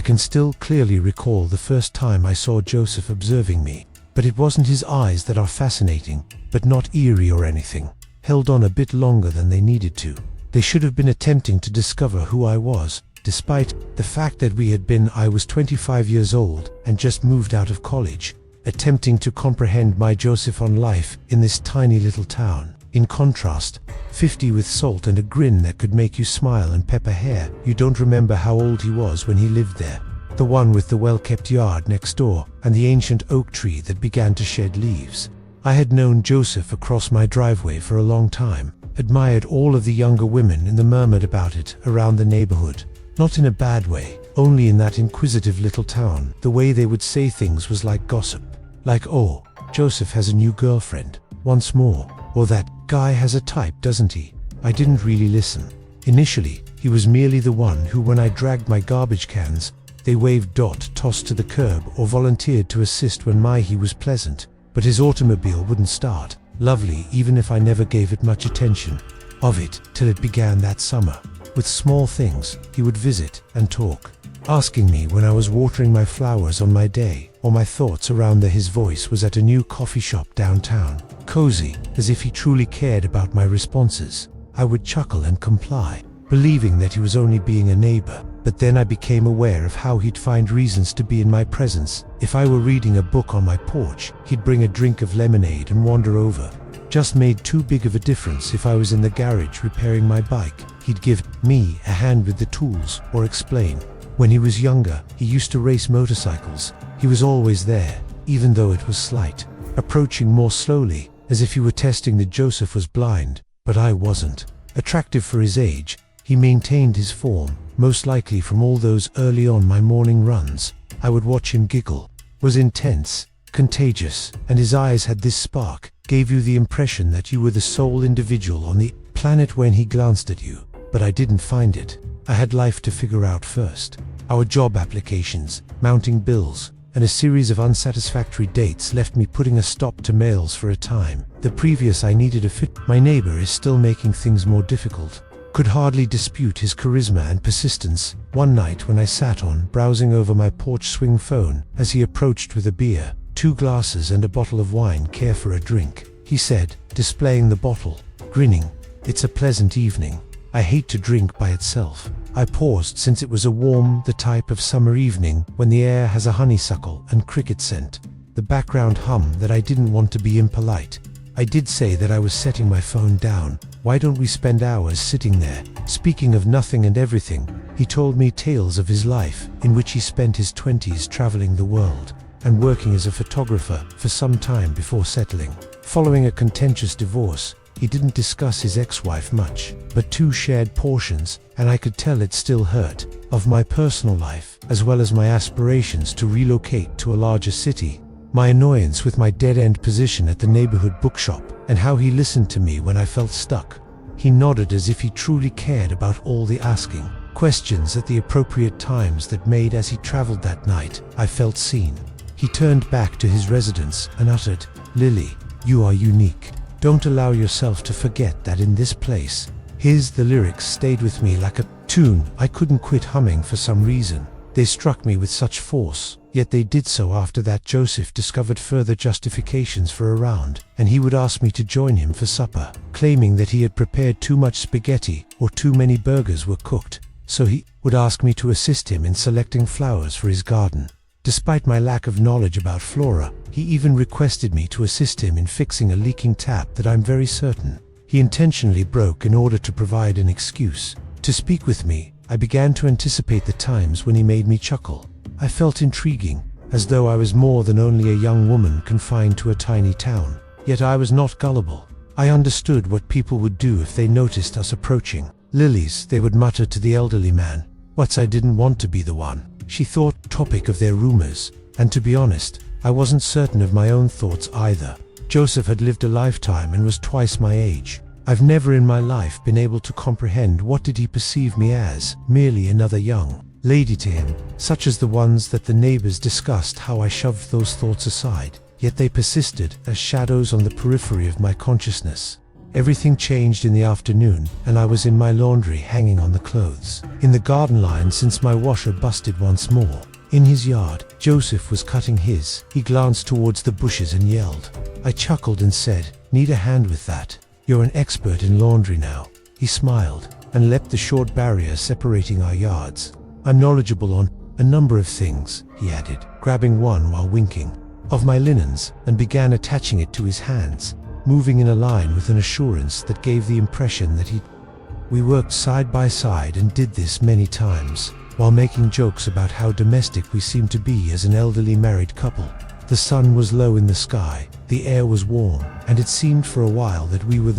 I can still clearly recall the first time I saw Joseph observing me. But it wasn't his eyes that are fascinating, but not eerie or anything. Held on a bit longer than they needed to. They should have been attempting to discover who I was, despite the fact that I was 25 years old and just moved out of college, attempting to comprehend my Joseph on life in this tiny little town. In contrast, 50 with salt and a grin that could make you smile and pepper hair, you don't remember how old he was when he lived there. The one with the well-kept yard next door and the ancient oak tree that began to shed leaves. I had known Joseph across my driveway for a long time, admired all of the younger women and murmured about it around the neighborhood. Not in a bad way, only in that inquisitive little town. The way they would say things was like gossip. Like, oh, Joseph has a new girlfriend, once more. Or that guy has a type, doesn't he? I didn't really listen. Initially, he was merely the one who, when I dragged my garbage cans, they waved, tossed to the curb, or volunteered to assist when he was pleasant. But his automobile wouldn't start. Lovely, even if I never gave it much attention. Till it began that summer. With small things, he would visit and talk. Asking me when I was watering my flowers on my day, or my thoughts around his voice was at a new coffee shop downtown. Cozy, as if he truly cared about my responses. I would chuckle and comply, believing that he was only being a neighbor. But then I became aware of how he'd find reasons to be in my presence. If I were reading a book on my porch, he'd bring a drink of lemonade and wander over. Just made too big of a difference if I was in the garage repairing my bike. He'd give me a hand with the tools or explain. When he was younger, he used to race motorcycles. He was always there, even though it was slight. Approaching more slowly, as if he were testing that Joseph was blind, but I wasn't. Attractive for his age, he maintained his form, most likely from all those early on my morning runs. I would watch him giggle. Was intense, contagious, and his eyes had this spark, gave you the impression that you were the sole individual on the planet when he glanced at you. But I didn't find it. I had life to figure out first. Our job applications, mounting bills, and a series of unsatisfactory dates left me putting a stop to mails for a time. The previous I needed a fit. My neighbor is still making things more difficult. Could hardly dispute his charisma and persistence. One night when I sat browsing over my porch swing phone, as he approached with a beer, 2 glasses and a bottle of wine. Care for a drink? He said, displaying the bottle, grinning. It's a pleasant evening. I hate to drink by itself. I paused since it was a warm, the type of summer evening when the air has a honeysuckle and cricket scent. The background hum that I didn't want to be impolite. I did say that I was setting my phone down. Why don't we spend hours sitting there, speaking of nothing and everything? He told me tales of his life, in which he spent his 20s traveling the world, and working as a photographer for some time before settling. Following a contentious divorce, he didn't discuss his ex-wife much, but 2 shared portions, and I could tell it still hurt, of my personal life, as well as my aspirations to relocate to a larger city. My annoyance with my dead-end position at the neighborhood bookshop, and how he listened to me when I felt stuck. He nodded as if he truly cared about all the asking questions at the appropriate times that made. As he traveled that night, I felt seen. He turned back to his residence and uttered, "Lily, you are unique. Don't allow yourself to forget that in this place." The lyrics stayed with me like a tune I couldn't quit humming for some reason. They struck me with such force, yet they did so after that Joseph discovered further justifications for a round, and he would ask me to join him for supper, claiming that he had prepared too much spaghetti or too many burgers were cooked, so he would ask me to assist him in selecting flowers for his garden. Despite my lack of knowledge about flora, he even requested me to assist him in fixing a leaking tap that I'm very certain he intentionally broke in order to provide an excuse to speak with me. I began to anticipate the times when he made me chuckle. I felt intriguing, as though I was more than only a young woman confined to a tiny town. Yet I was not gullible. I understood what people would do if they noticed us approaching. "Lilies," they would mutter to the elderly man. I didn't want to be the one, she thought, topic of their rumors. And to be honest, I wasn't certain of my own thoughts either. Joseph had lived a lifetime and was twice my age. I've never in my life been able to comprehend what did he perceive me as, merely another young lady to him, such as the ones that the neighbors discussed. How I shoved those thoughts aside, yet they persisted as shadows on the periphery of my consciousness. Everything changed in the afternoon, and I was in my laundry hanging on the clothes. In the garden line, since my washer busted once more. In his yard, Joseph was cutting his. He glanced towards the bushes and yelled. I chuckled and said, "Need a hand with that? You're an expert in laundry now." He smiled and leapt the short barrier separating our yards. "I'm knowledgeable on a number of things," he added, grabbing one while winking, "of my linens," and began attaching it to his hands, moving in a line with an assurance that gave the impression that We worked side by side and did this many times, while making jokes about how domestic we seemed to be as an elderly married couple. The sun was low in the sky, the air was warm, and it seemed for a while that we were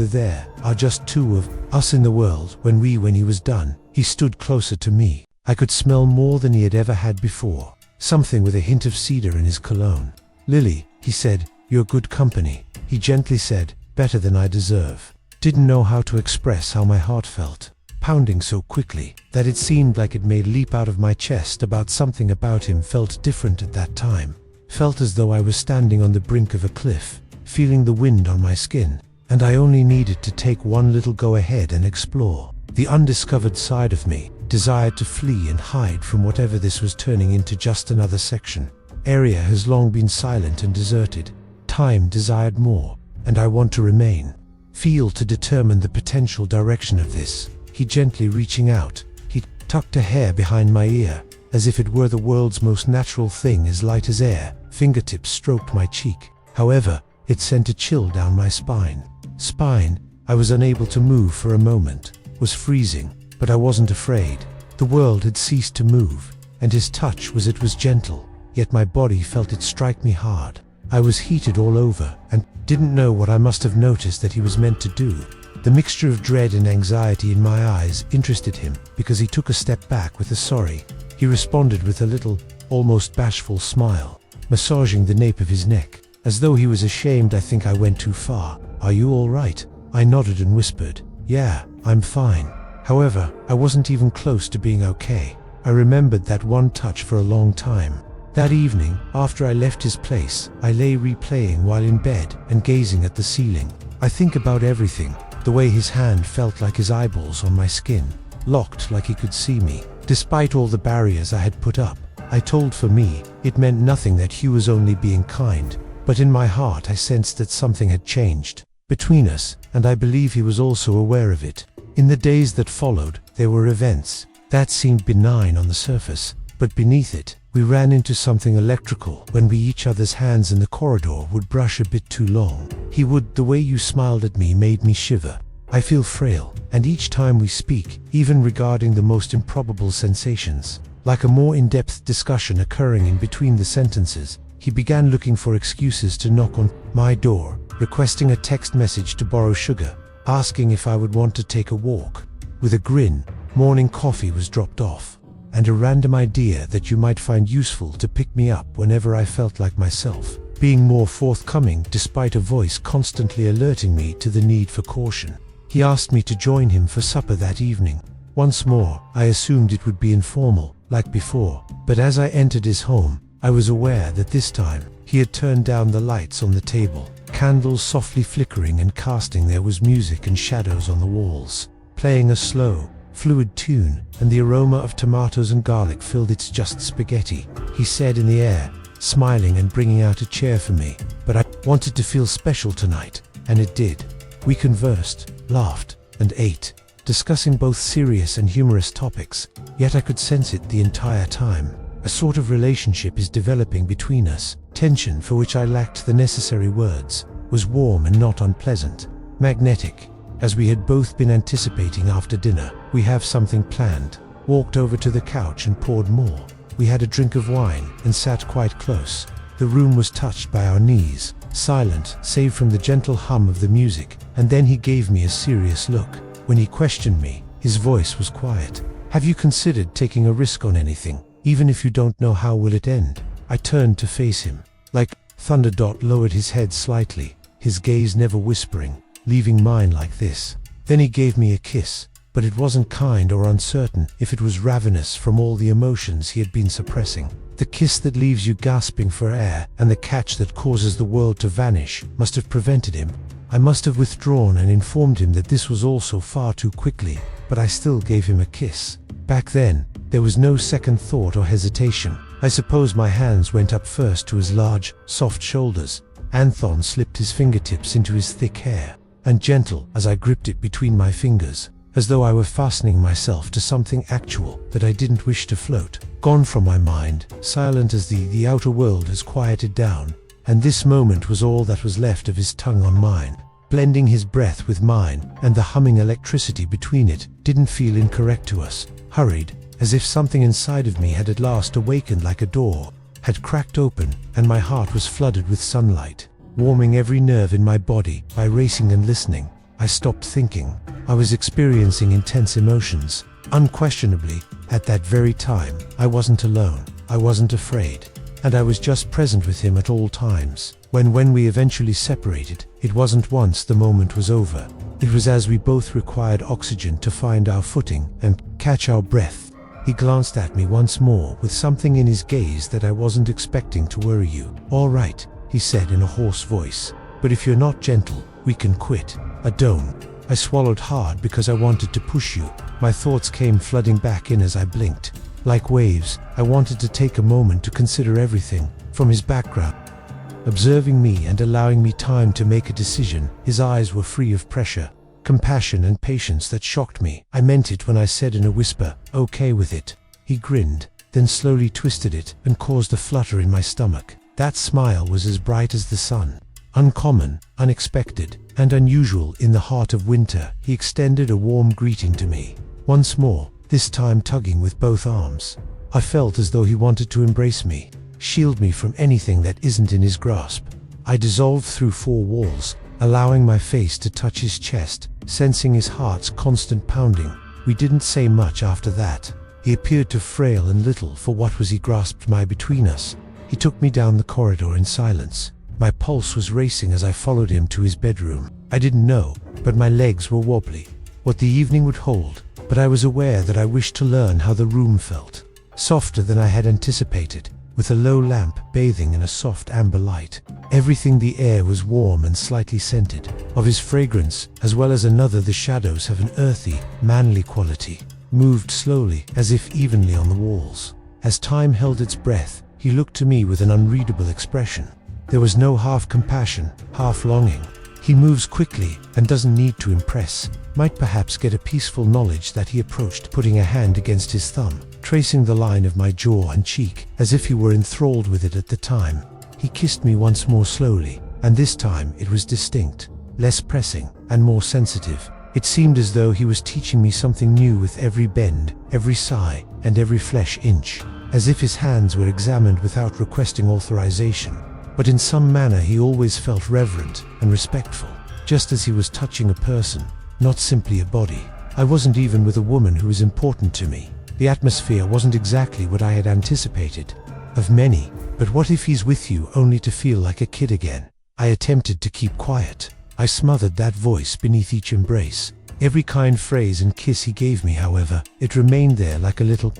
just two of us in the world. When he was done, he stood closer to me. I could smell more than he had ever had before, something with a hint of cedar in his cologne. "Lily," he said, "you're good company," he gently said, "better than I deserve." Didn't know how to express how my heart felt, pounding so quickly that it seemed like it may leap out of my chest. Something about him felt different at that time. Felt as though I was standing on the brink of a cliff, feeling the wind on my skin, and I only needed to take one little go ahead and explore. The undiscovered side of me desired to flee and hide from whatever this was turning into. Just another section. Area has long been silent and deserted. Time desired more, and I want to remain. Feel to determine the potential direction of this. He gently reaching out. He tucked a hair behind my ear, as if it were the world's most natural thing, as light as air. Fingertips stroked my cheek. However, it sent a chill down my spine. I was unable to move for a moment. Was freezing, but I wasn't afraid. The world had ceased to move, and his touch was gentle, yet my body felt it strike me hard. I was heated all over, and didn't know what I must have noticed that he was meant to do. The mixture of dread and anxiety in my eyes interested him, because he took a step back with a sorry. He responded with a little, almost bashful smile, massaging the nape of his neck, as though he was ashamed. "I think I went too far. Are you all right?" I nodded and whispered, "Yeah, I'm fine." However, I wasn't even close to being okay. I remembered that one touch for a long time. That evening, after I left his place, I lay replaying while in bed and gazing at the ceiling. I think about everything, the way his hand felt like his eyeballs on my skin, locked like he could see me. Despite all the barriers I had put up, I told for me, it meant nothing that Hugh was only being kind, but in my heart I sensed that something had changed between us, and I believe he was also aware of it. In the days that followed, there were events that seemed benign on the surface, but beneath it, we ran into something electrical when each other's hands in the corridor would brush a bit too long. The way you smiled at me made me shiver. I feel frail, and each time we speak, even regarding the most improbable sensations, like a more in-depth discussion occurring in between the sentences, he began looking for excuses to knock on my door, requesting a text message to borrow sugar, asking if I would want to take a walk. With a grin, morning coffee was dropped off, and a random idea that you might find useful to pick me up whenever I felt like myself, being more forthcoming despite a voice constantly alerting me to the need for caution. He asked me to join him for supper that evening. Once more, I assumed it would be informal, like before, but as I entered his home, I was aware that this time, he had turned down the lights on the table, candles softly flickering and casting. There was music and shadows on the walls, playing a slow, fluid tune, and the aroma of tomatoes and garlic filled its just spaghetti. He said in the air, smiling and bringing out a chair for me, "But I wanted to feel special tonight," and it did. We conversed, laughed, and ate, discussing both serious and humorous topics, yet I could sense it the entire time. A sort of relationship is developing between us. Tension, for which I lacked the necessary words, was warm and not unpleasant, magnetic. As we had both been anticipating after dinner, "We have something planned," walked over to the couch and poured more. We had a drink of wine and sat quite close. The room was touched by our knees, silent save from the gentle hum of the music, and then he gave me a serious look. When he questioned me, his voice was quiet. "Have you considered taking a risk on anything, even if you don't know how will it end?" I turned to face him. Like thunder, lowered his head slightly, his gaze never whispering, leaving mine like this. Then he gave me a kiss, but it wasn't kind or uncertain if it was ravenous from all the emotions he had been suppressing. The kiss that leaves you gasping for air, and the catch that causes the world to vanish, must have prevented him. I must have withdrawn and informed him that this was also far too quickly, but I still gave him a kiss. Back then, there was no second thought or hesitation. I suppose my hands went up first to his large, soft shoulders. Anton slipped his fingertips into his thick hair, and gentle as I gripped it between my fingers, as though I were fastening myself to something actual that I didn't wish to float. Gone from my mind, silent as the outer world has quieted down, and this moment was all that was left of his tongue on mine. Blending his breath with mine, and the humming electricity between it didn't feel incorrect to us. Hurried, as if something inside of me had at last awakened, like a door had cracked open, and my heart was flooded with sunlight, warming every nerve in my body. By racing and listening, I stopped thinking. I was experiencing intense emotions. Unquestionably, at that very time, I wasn't alone, I wasn't afraid, and I was just present with him at all times. When we eventually separated, it wasn't once the moment was over. It was as we both required oxygen to find our footing and catch our breath. He glanced at me once more with something in his gaze that I wasn't expecting to worry you. "All right," he said in a hoarse voice, "but if you're not gentle, we can quit." I don't. I swallowed hard because I wanted to push you. My thoughts came flooding back in as I blinked. Like waves, I wanted to take a moment to consider everything, from his background, observing me and allowing me time to make a decision. His eyes were free of pressure, compassion and patience that shocked me. I meant it when I said in a whisper, "Okay with it." He grinned, then slowly twisted it and caused a flutter in my stomach. That smile was as bright as the sun. Uncommon, unexpected, and unusual in the heart of winter. He extended a warm greeting to me. Once more, this time tugging with both arms. I felt as though he wanted to embrace me, shield me from anything that isn't in his grasp. I dissolved through four walls, allowing my face to touch his chest, sensing his heart's constant pounding. We didn't say much after that. He appeared too frail and little for what was he grasped my between us. He took me down the corridor in silence. My pulse was racing as I followed him to his bedroom. I didn't know, but my legs were wobbly, what the evening would hold, but I was aware that I wished to learn how the room felt. Softer than I had anticipated, with a low lamp bathing in a soft amber light. Everything, the air was warm and slightly scented. Of his fragrance, as well as another, the shadows have an earthy, manly quality, moved slowly, as if evenly on the walls. As time held its breath, he looked to me with an unreadable expression. There was no half compassion, half longing. He moves quickly and doesn't need to impress. Might perhaps get a peaceful knowledge that he approached, putting a hand against his thumb, tracing the line of my jaw and cheek, as if he were enthralled with it at the time. He kissed me once more slowly, and this time it was distinct, less pressing, and more sensitive. It seemed as though he was teaching me something new with every bend, every sigh, and every flesh inch, as if his hands were examined without requesting authorization. But in some manner he always felt reverent and respectful, just as he was touching a person, not simply a body. I wasn't even with a woman who was important to me. The atmosphere wasn't exactly what I had anticipated. Of many, but what if he's with you only to feel like a kid again? I attempted to keep quiet. I smothered that voice beneath each embrace. Every kind phrase and kiss he gave me, however, it remained there like a little.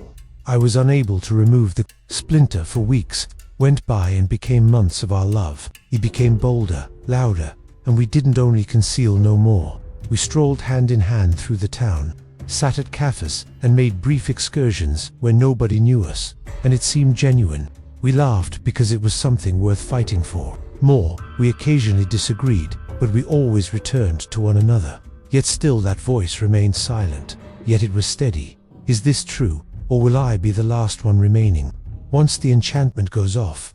I was unable to remove the splinter for weeks. Went by and became months of our love. He became bolder, louder, and we didn't only conceal no more. We strolled hand in hand through the town, sat at cafes, and made brief excursions where nobody knew us, and it seemed genuine. We laughed because it was something worth fighting for. More, we occasionally disagreed, but we always returned to one another. Yet still that voice remained silent, yet it was steady. Is this true, or will I be the last one remaining? Once the enchantment goes off,